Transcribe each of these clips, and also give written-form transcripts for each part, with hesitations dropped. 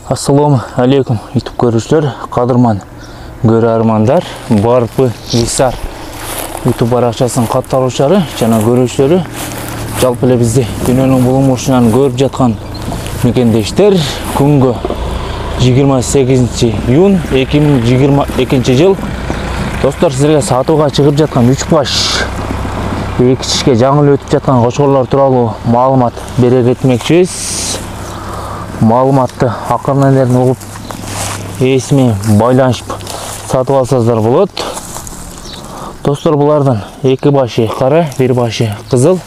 Assalamu alaikum YouTube görüşler, kadırman görərmanlar, barpı Hisar YouTube baraqçasının qattalıqçıları, жана görüşleri, жалпы эле бизди дүйнөнүн булумушунан көрүп жаткан мекендештер, күнгө 28 июнь 2022 жыл. Достор, силерге сатууга чыгып жаткан 3 баш эки чишке жаңы өтүп жаткан кочкорлор тууралуу маалымат бере кетмекчибиз. Маалыматты акырын эле угуп эсиме байланышып сатып алсаңыздар болот. Достор, булардан эки башы кара, бир башы кызыл.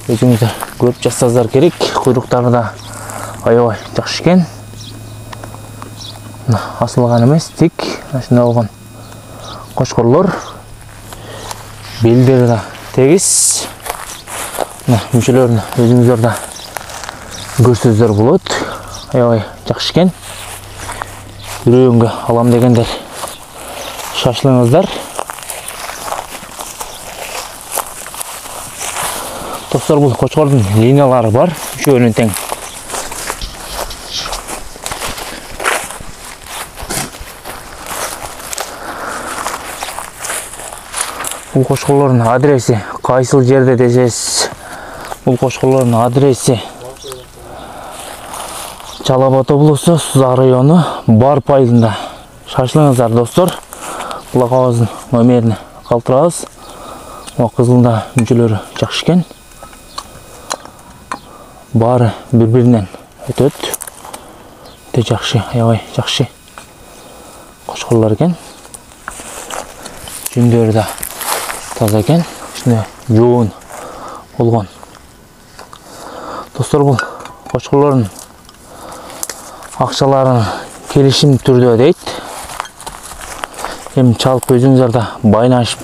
Өзүңүздөр көрүп жатсаңыздар керек. Куйруктары да аябай жакшы экен. Асылган эмес, тик ушундай болгон кочкорлор. Белдери да тегиз. Мүчөлөрүн өзүңүздөр да көрсөздөр болот. Аябай жакшы экен. Үрөөнгө алам дегендер шашылыңыздар. Достор, бул кочкордун линиялары бар, үчөөнүн тең. Бул кочкорлордун адреси кайсыл жерде десеңиз, бул кочкорлордун адреси Чал Абад облусу, Сузак району, Барп айылында. Шашылыңыздар, достор. Бул кабыздын номерин калтырабыз. Кызылда мүчөлөрү жакшы экен. Бары бири-биринен өтөт. Өтө жакшы, аябай жакшы кочкорлор экен. Жүндөрү да таза экен. Ушундай жоон болгон. Достор, бул кочкорлордун акчаларын келишим түрдө дейт. Эми чалып өзүңүздөр да байланышып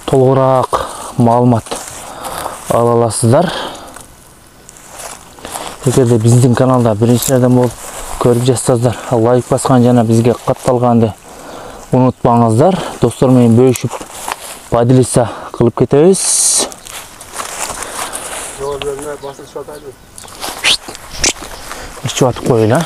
толугураак маалымат ала аласыздар. Эгерде биздин каналда биринчилерден болуп көрүп жатсаңыздар, лайк баскан жана бизге катталганды унутпаңыздар. Достор менен бөлүшүп поделиться кылып кетебиз. Чуатып коелу.